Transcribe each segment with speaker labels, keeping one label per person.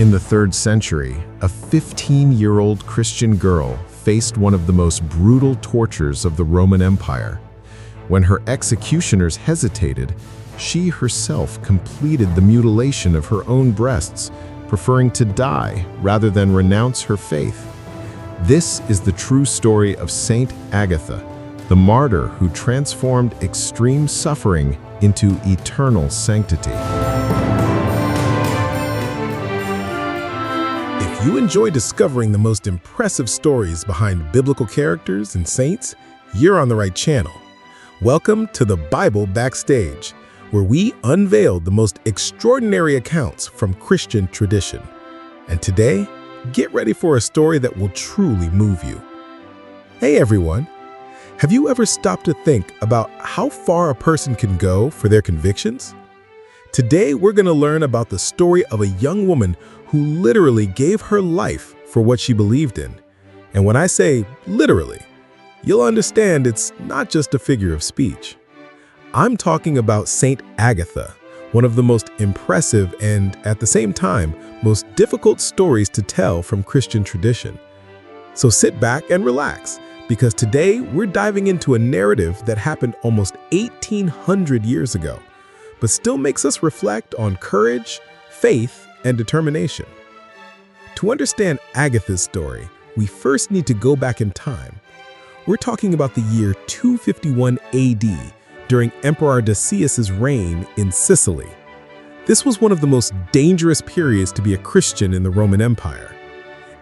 Speaker 1: In the 3rd century, a 15-year-old Christian girl faced one of the most brutal tortures of the Roman Empire. When her executioners hesitated, she herself completed the mutilation of her own breasts, preferring to die rather than renounce her faith. This is the true story of Saint Agatha, the martyr who transformed extreme suffering into eternal sanctity.
Speaker 2: If you enjoy discovering the most impressive stories behind biblical characters and saints, you're on the right channel. Welcome to the Bible Backstage, where we unveil the most extraordinary accounts from Christian tradition. And today, get ready for a story that will truly move you. Hey everyone, have you ever stopped to think about how far a person can go for their convictions? Today, we're going to learn about the story of a young woman who literally gave her life for what she believed in. And when I say literally, you'll understand it's not just a figure of speech. I'm talking about Saint Agatha, one of the most impressive and, at the same time, most difficult stories to tell from Christian tradition. So sit back and relax, because today we're diving into a narrative that happened almost 1,800 years ago, but still makes us reflect on courage, faith, and determination. To understand Agatha's story, we first need to go back in time. We're talking about the year 251 AD, during Emperor Decius's reign in Sicily. This was one of the most dangerous periods to be a Christian in the Roman Empire.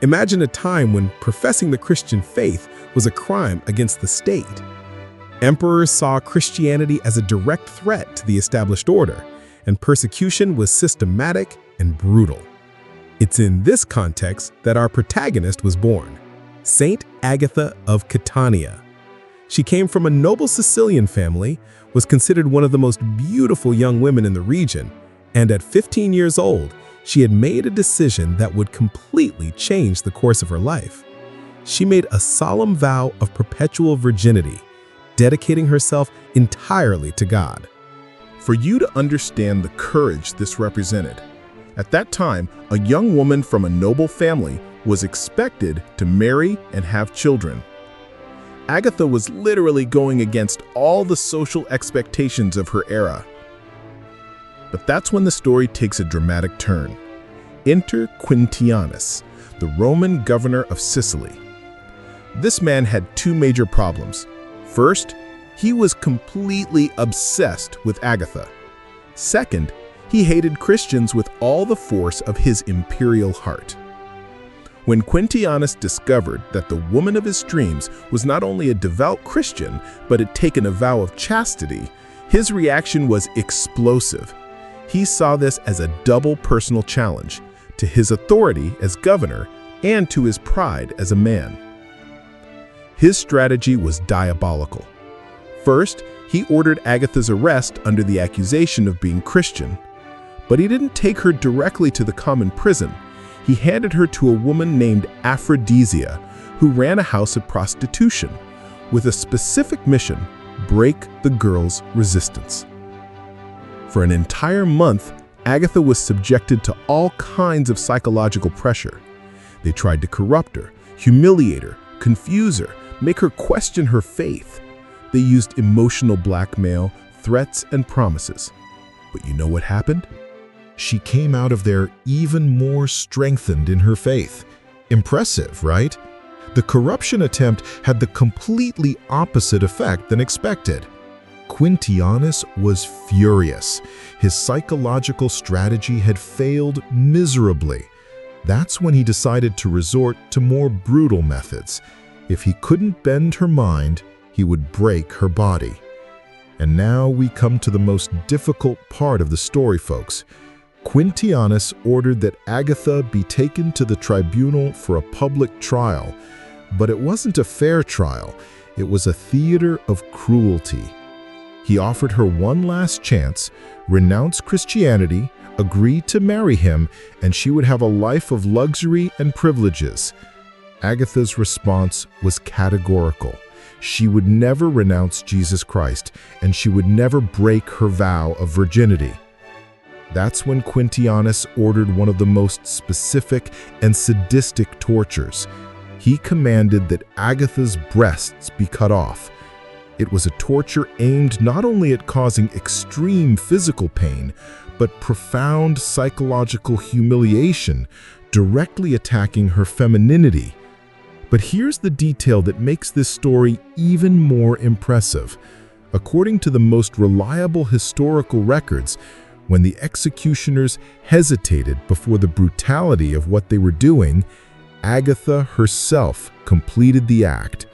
Speaker 2: Imagine a time when professing the Christian faith was a crime against the state. Emperors saw Christianity as a direct threat to the established order, and persecution was systematic and brutal. It's in this context that our protagonist was born, Saint Agatha of Catania. She came from a noble Sicilian family, was considered one of the most beautiful young women in the region, and at 15 years old, she had made a decision that would completely change the course of her life. She made a solemn vow of perpetual virginity, dedicating herself entirely to God.
Speaker 3: For you to understand the courage this represented, at that time, a young woman from a noble family was expected to marry and have children. Agatha was literally going against all the social expectations of her era. But that's when the story takes a dramatic turn. Enter Quintianus, the Roman governor of Sicily. This man had two major problems. First, he was completely obsessed with Agatha. Second, he hated Christians with all the force of his imperial heart. When Quintianus discovered that the woman of his dreams was not only a devout Christian, but had taken a vow of chastity, his reaction was explosive. He saw this as a double personal challenge to his authority as governor and to his pride as a man. His strategy was diabolical. First, he ordered Agatha's arrest under the accusation of being Christian. But he didn't take her directly to the common prison. He handed her to a woman named Aphrodisia, who ran a house of prostitution, with a specific mission: break the girl's resistance. For an entire month, Agatha was subjected to all kinds of psychological pressure. They tried to corrupt her, humiliate her, confuse her, make her question her faith. They used emotional blackmail, threats, and promises. But you know what happened?
Speaker 1: She came out of there even more strengthened in her faith. Impressive, right? The corruption attempt had the completely opposite effect than expected. Quintianus was furious. His psychological strategy had failed miserably. That's when he decided to resort to more brutal methods. If he couldn't bend her mind, he would break her body. And now we come to the most difficult part of the story, folks. Quintianus ordered that Agatha be taken to the tribunal for a public trial, but it wasn't a fair trial. It was a theater of cruelty. He offered her one last chance, renounce Christianity, agree to marry him, and she would have a life of luxury and privileges. Agatha's response was categorical. She would never renounce Jesus Christ, and she would never break her vow of virginity. That's when Quintianus ordered one of the most specific and sadistic tortures. He commanded that Agatha's breasts be cut off. It was a torture aimed not only at causing extreme physical pain, but profound psychological humiliation, directly attacking her femininity. But here's the detail that makes this story even more impressive. According to the most reliable historical records, when the executioners hesitated before the brutality of what they were doing, Agatha herself completed the act.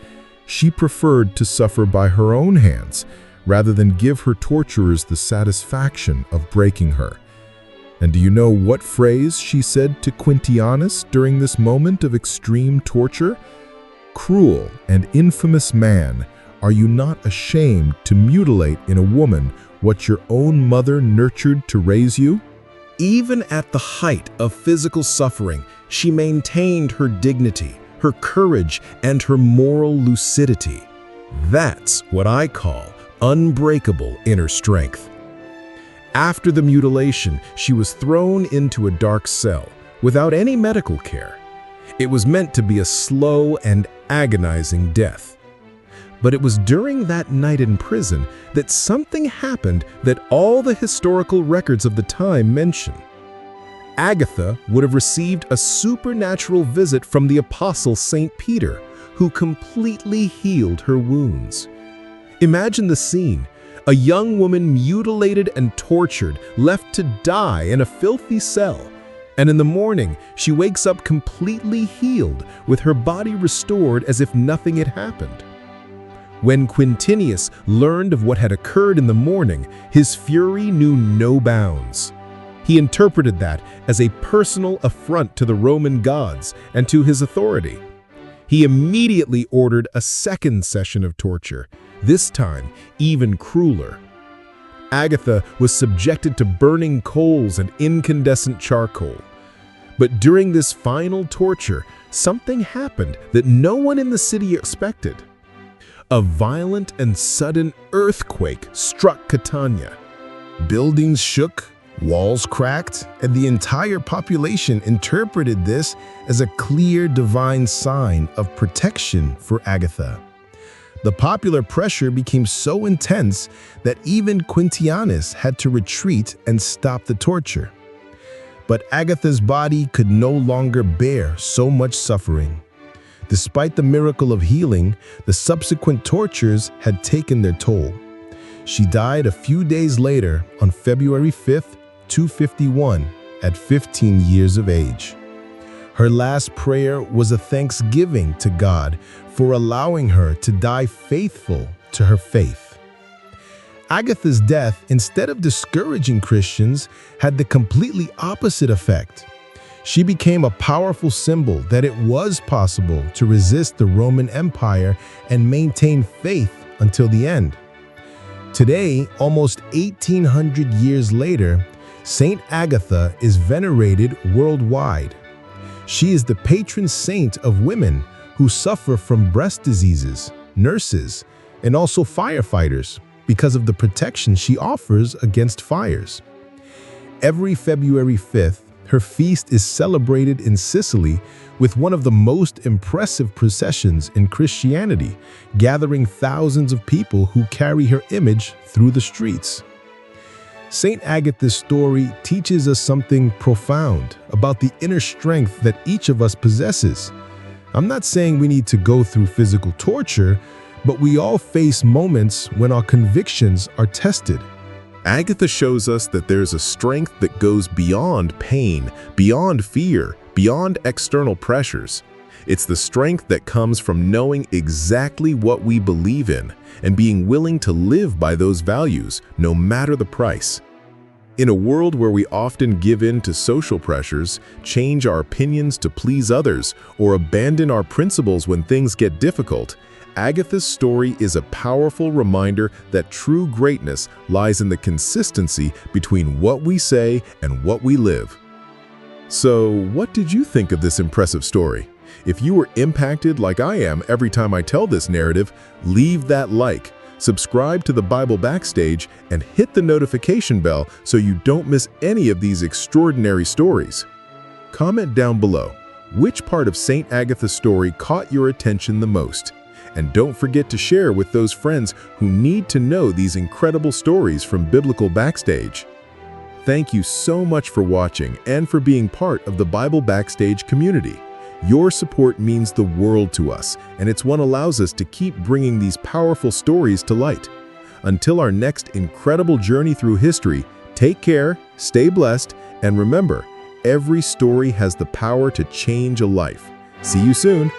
Speaker 1: She preferred to suffer by her own hands, rather than give her torturers the satisfaction of breaking her. And do you know what phrase she said to Quintianus during this moment of extreme torture? "Cruel and infamous man, are you not ashamed to mutilate in a woman what your own mother nurtured to raise you?"
Speaker 2: Even at the height of physical suffering, she maintained her dignity, her courage, and her moral lucidity. That's what I call unbreakable inner strength. After the mutilation, she was thrown into a dark cell without any medical care. It was meant to be a slow and agonizing death. But it was during that night in prison that something happened that all the historical records of the time mention. Agatha would have received a supernatural visit from the apostle Saint Peter, who completely healed her wounds. Imagine the scene: a young woman mutilated and tortured, left to die in a filthy cell. And in the morning, she wakes up completely healed, with her body restored as if nothing had happened. When Quintinius learned of what had occurred in the morning, his fury knew no bounds. He interpreted that as a personal affront to the Roman gods and to his authority. He immediately ordered a second session of torture, this time even crueler. Agatha was subjected to burning coals and incandescent charcoal. But during this final torture, something happened that no one in the city expected. A violent and sudden earthquake struck Catania. Buildings shook, walls cracked, and the entire population interpreted this as a clear divine sign of protection for Agatha. The popular pressure became so intense that even Quintianus had to retreat and stop the torture. But Agatha's body could no longer bear so much suffering. Despite the miracle of healing, the subsequent tortures had taken their toll. She died a few days later on February 5th, 251, at 15 years of age. Her last prayer was a thanksgiving to God for allowing her to die faithful to her faith. Agatha's death, instead of discouraging Christians, had the completely opposite effect. She became a powerful symbol that it was possible to resist the Roman Empire and maintain faith until the end. Today, almost 1800 years later, Saint Agatha is venerated worldwide. She is the patron saint of women who suffer from breast diseases, nurses, and also firefighters because of the protection she offers against fires. Every February 5th, her feast is celebrated in Sicily with one of the most impressive processions in Christianity, gathering thousands of people who carry her image through the streets. Saint Agatha's story teaches us something profound about the inner strength that each of us possesses. I'm not saying we need to go through physical torture, but we all face moments when our convictions are tested.
Speaker 3: Agatha shows us that there's a strength that goes beyond pain, beyond fear, beyond external pressures. It's the strength that comes from knowing exactly what we believe in and being willing to live by those values, no matter the price. In a world where we often give in to social pressures, change our opinions to please others, or abandon our principles when things get difficult, Agatha's story is a powerful reminder that true greatness lies in the consistency between what we say and what we live. So, what did you think of this impressive story? If you were impacted like I am every time I tell this narrative, leave that like. Subscribe to the Bible Backstage and hit the notification bell so you don't miss any of these extraordinary stories. Comment down below, which part of Saint Agatha's story caught your attention the most? And don't forget to share with those friends who need to know these incredible stories from Biblical Backstage. Thank you so much for watching and for being part of the Bible Backstage community. Your support means the world to us, and it's what allows us to keep bringing these powerful stories to light. Until our next incredible journey through history, take care, stay blessed, and remember, every story has the power to change a life. See you soon.